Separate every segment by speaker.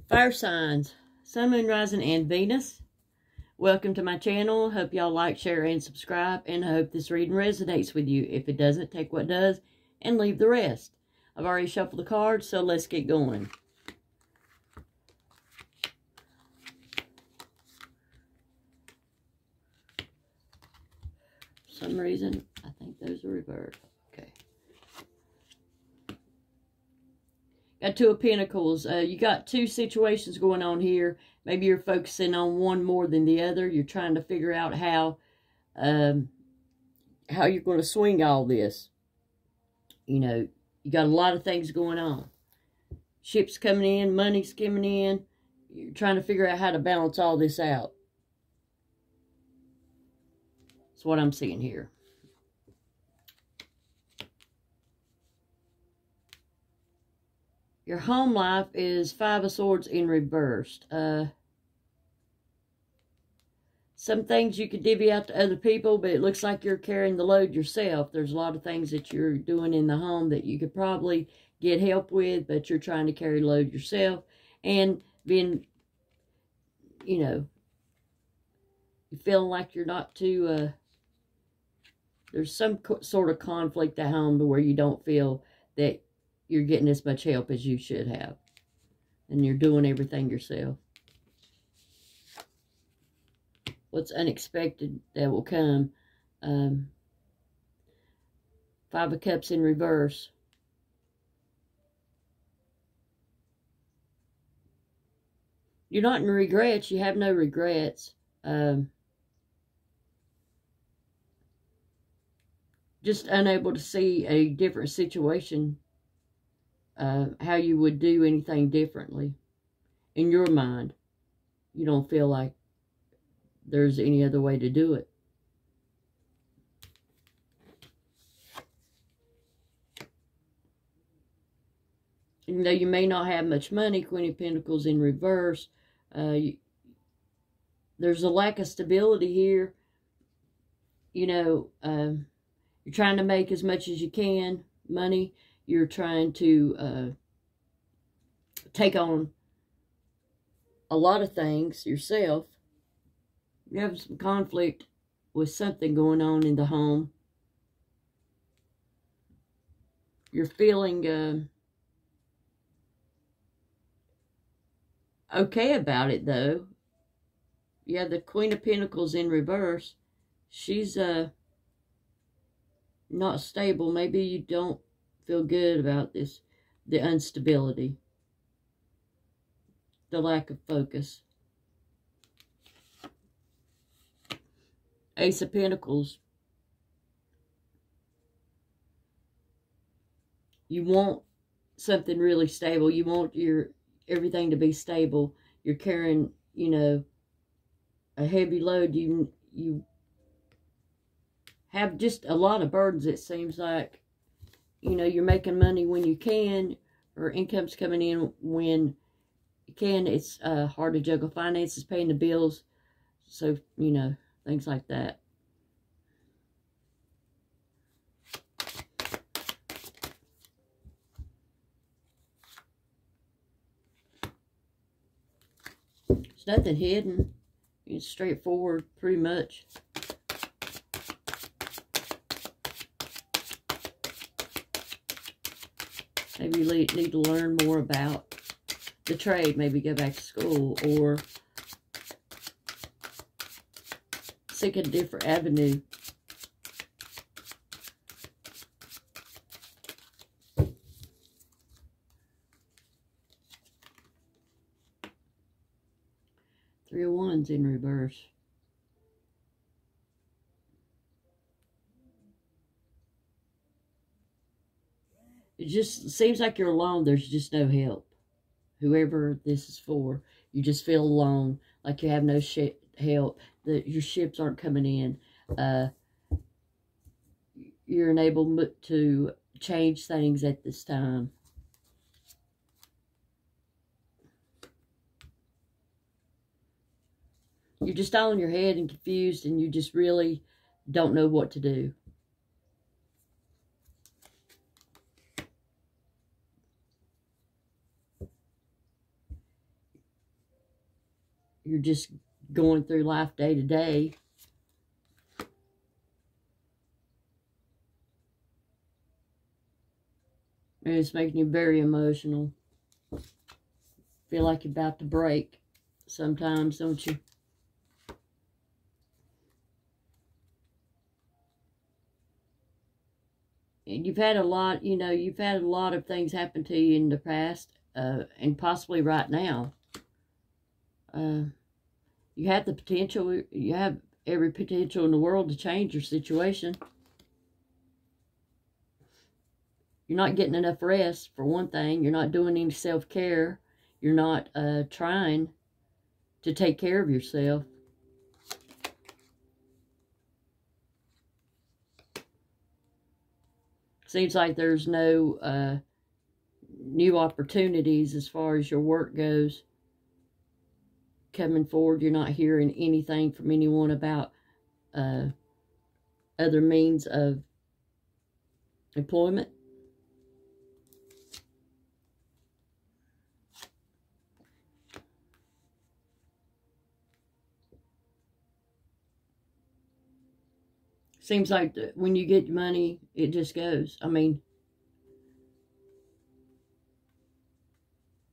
Speaker 1: Fire signs, Sun, Moon, Rising, and Venus. Welcome to my channel. Hope y'all like, share, and subscribe. And I hope this reading resonates with you. If it doesn't, take what does and leave the rest. I've already shuffled the cards, so let's get going. For some reason, I think those are reversed. Okay. Got Two of Pentacles. You got two situations going on here. Maybe you're focusing on one more than the other. You're trying to figure out how you're going to swing all this. You know, you got a lot of things going on. Ships coming in, money's coming in. You're trying to figure out how to balance all this out. That's what I'm seeing here. Your home life is Five of Swords in reversed. Some things you could divvy out to other people, but it looks like you're carrying the load yourself. There's a lot of things that you're doing in the home that you could probably get help with, but you're trying to carry the load yourself. And being, you know, you feeling like you're not too, there's some sort of conflict at home to where you don't feel that you're getting as much help as you should have. And you're doing everything yourself. What's unexpected that will come. Five of Cups in reverse. You're not in regrets. You have no regrets. Just unable to see a different situation. How you would do anything differently. In your mind, you don't feel like there's any other way to do it. Even though you may not have much money, Queen of Pentacles in reverse, there's a lack of stability here. You know, you're trying to make as much as you can, money. You're trying to take on a lot of things yourself. You have some conflict with something going on in the home. You're feeling okay about it, though. You have the Queen of Pentacles in reverse. She's not stable. Maybe you don't feel good about this, the instability, the lack of focus. Ace of Pentacles. You want something really stable. You want everything to be stable. You're carrying, you know, a heavy load. You have just a lot of burdens, it seems like. You know, you're making money when you can, or income's coming in when you can. It's hard to juggle finances, paying the bills. So, you know, things like that. There's nothing hidden. It's straightforward, pretty much. Maybe you need to learn more about the trade. Maybe go back to school or seek a different avenue. Three of Wands in reverse. It just seems like you're alone. There's just no help. Whoever this is for, you just feel alone, like you have no help. Your ships aren't coming in. You're unable to change things at this time. You're just all in your head and confused, and you just really don't know what to do. you're just going through life day to day. And it's making you very emotional. Feel like you're about to break sometimes, don't you? And you've had a lot, you know, you've had a lot of things happen to you in the past, and possibly right now. You have the potential, you have every potential in the world to change your situation. You're not getting enough rest, for one thing. You're not doing any self-care. You're not trying to take care of yourself. Seems like there's no new opportunities as far as your work goes coming forward. You're not hearing anything from anyone about other means of employment. Seems like when you get money, it just goes. I mean,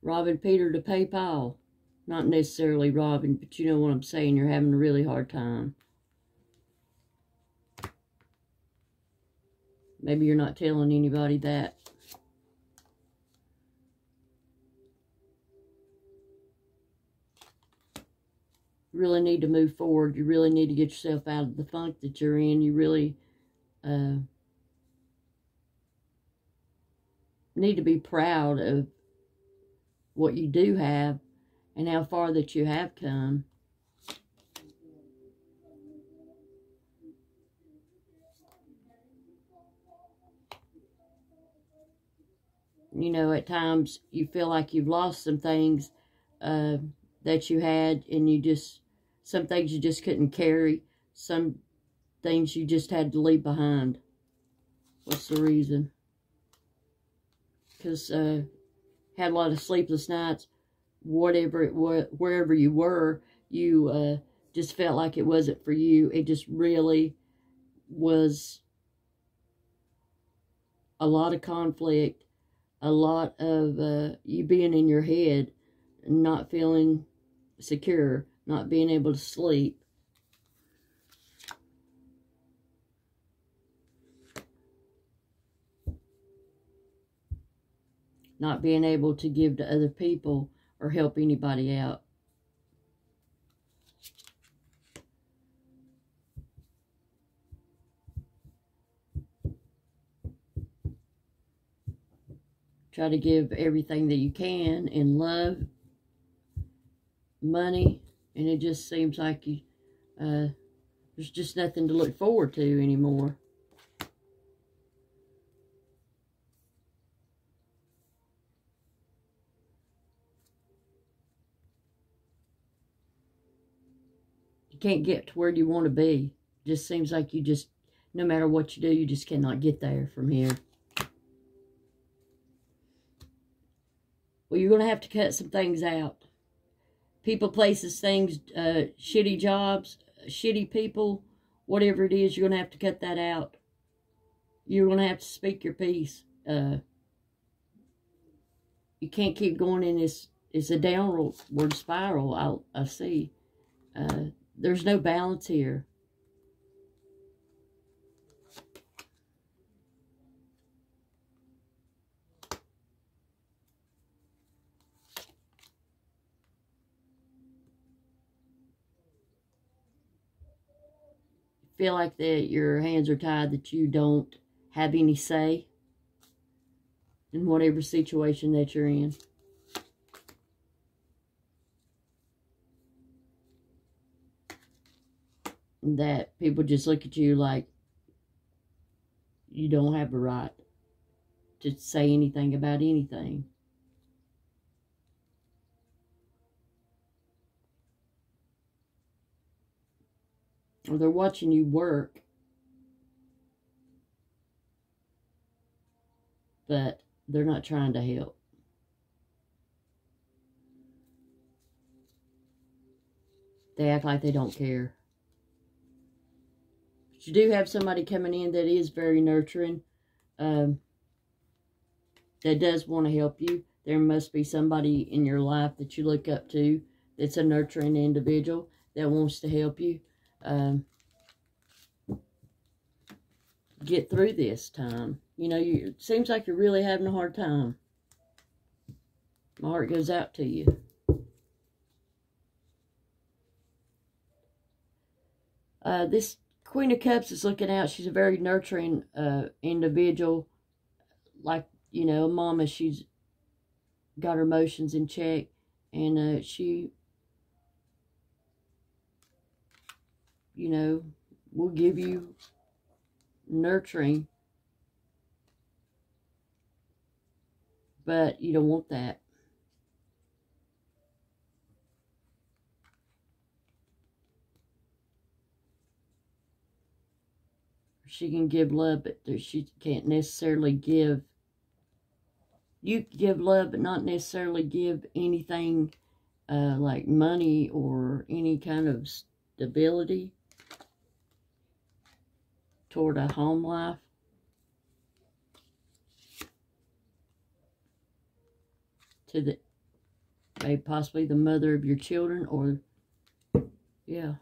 Speaker 1: robbing Peter to pay Paul. Not necessarily robbing, but you know what I'm saying. You're having a really hard time. Maybe you're not telling anybody that. You really need to move forward. You really need to get yourself out of the funk that you're in. You really need to be proud of what you do have and how far that you have come. You know, at times you feel like you've lost some things that you had, and you just, some things you just couldn't carry. Some things you just had to leave behind. What's the reason? Because had a lot of sleepless nights, whatever it was, wherever you were, you just felt like it wasn't for you. It just really was a lot of conflict, a lot of you being in your head, not feeling secure, not being able to sleep. Not being able to give to other people or help anybody out. Try to give everything that you can in love, money, and it just seems like you, there's just nothing to look forward to anymore. You can't get to where you want to be. It just seems like you just, no matter what you do, you just cannot get there from here. Well, you're going to have to cut some things out. People, places, things, shitty jobs, shitty people, whatever it is, you're going to have to cut that out. You're going to have to speak your piece. You can't keep going in this, it's a downward spiral, I see. There's no balance here. Feel like that your hands are tied, that you don't have any say in whatever situation that you're in. That people just look at you like you don't have a right to say anything about anything. Or they're watching you work, but they're not trying to help. They act like they don't care. But you do have somebody coming in that is very nurturing. That does want to help you. There must be somebody in your life that you look up to that's a nurturing individual that wants to help you get through this time. You know, it seems like you're really having a hard time. My heart goes out to you. This Queen of Cups is looking out. She's a very nurturing individual. Like, you know, a mama, she's got her emotions in check. And she, you know, will give you nurturing. But you don't want that. She can give love, but she can't necessarily give. You can give love, but not necessarily give anything like money or any kind of stability toward a home life. To the, maybe possibly the mother of your children, or, yeah.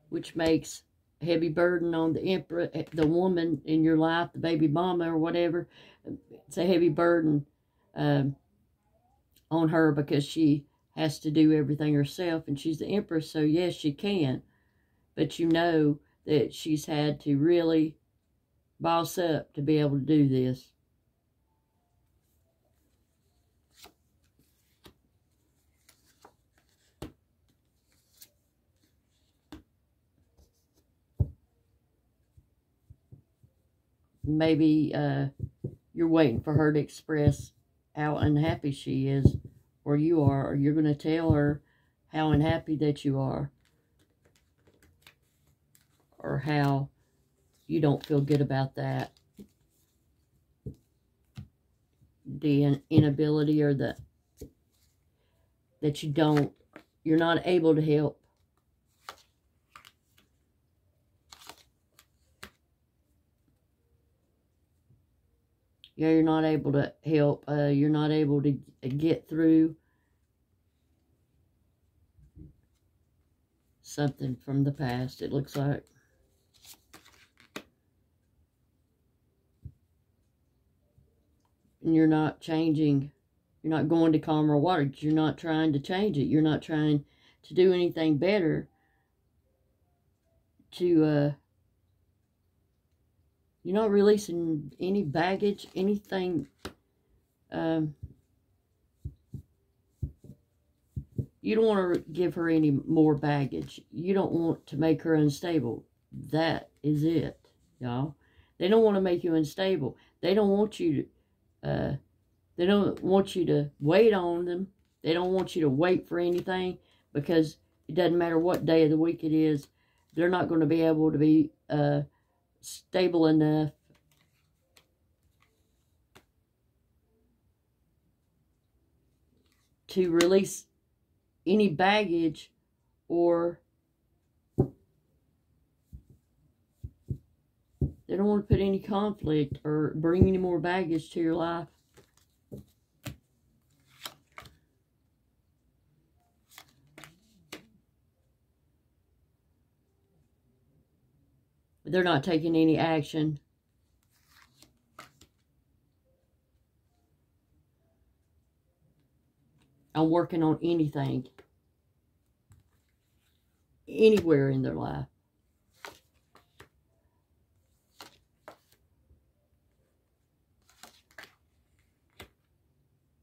Speaker 1: Which makes a heavy burden on the emperor, the woman in your life, the baby mama or whatever. It's a heavy burden on her because she has to do everything herself, and she's the empress, so yes, she can. But you know that she's had to really boss up to be able to do this. Maybe you're waiting for her to express how unhappy she is, or you are, or you're going to tell her how unhappy that you are, or how you don't feel good about that. The inability, or that you're not able to help. Yeah, you're not able to help. You're not able to get through something from the past, it looks like. And you're not changing. You're not going to calmer waters. You're not trying to change it. You're not trying to do anything better to, you're not releasing any baggage, anything. You don't want to give her any more baggage. You don't want to make her unstable. That is it, y'all. They don't want to make you unstable. They don't want you to, they don't want you to wait on them. They don't want you to wait for anything, because it doesn't matter what day of the week it is. They're not going to be able to be stable enough to release any baggage, or they don't want to put any conflict or bring any more baggage to your life. They're not taking any action. On working on anything, anywhere in their life.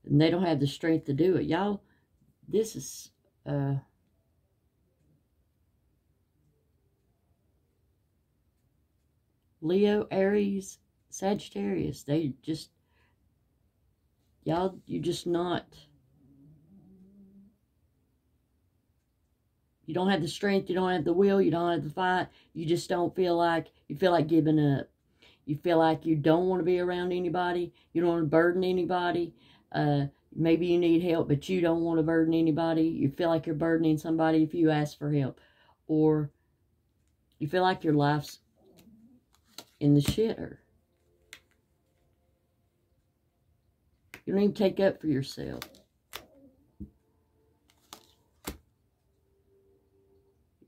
Speaker 1: And they don't have the strength to do it. Y'all, this is Leo, Aries, Sagittarius. They just, y'all, you're just not, you don't have the strength, you don't have the will, you don't have the fight, you just don't feel like, you feel like giving up. You feel like you don't want to be around anybody. You don't want to burden anybody. Maybe you need help, but you don't want to burden anybody. You feel like you're burdening somebody if you ask for help. Or you feel like your life's in the shitter. You don't even take up for yourself.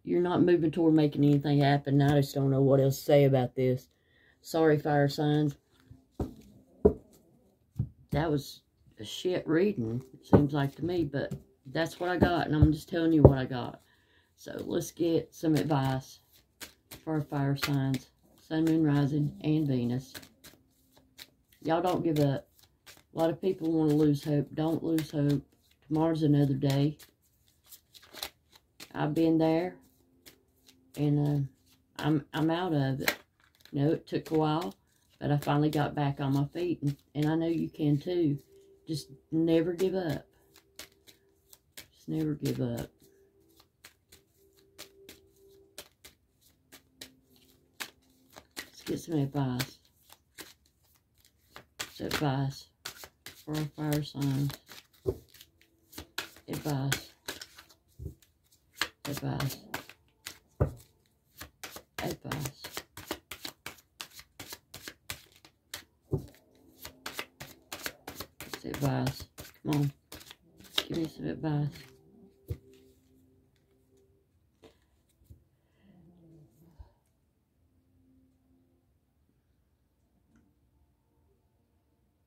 Speaker 1: You're not moving toward making anything happen. I just don't know what else to say about this. Sorry, fire signs. That was a shit reading, it seems like to me, but that's what I got, and I'm just telling you what I got. So let's get some advice for our fire signs. Sun, Moon, Rising, and Venus. Y'all don't give up. A lot of people want to lose hope. Don't lose hope. Tomorrow's another day. I've been there, and I'm out of it. You know, it took a while, but I finally got back on my feet, and I know you can too. Just never give up. Just never give up. Let's get some advice. Advice for our fire signs. Advice. Advice. Advice. It's advice. Come on. Give me some advice.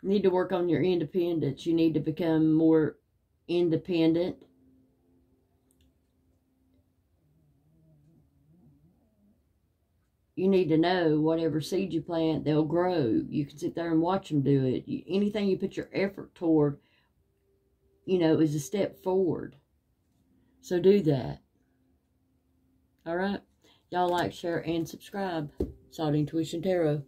Speaker 1: You need to work on your independence. You need to become more independent. You need to know whatever seed you plant, they'll grow. You can sit there and watch them do it. Anything you put your effort toward, you know, is a step forward. So do that. All right? Y'all like, share, and subscribe. Salt Intuition Tarot.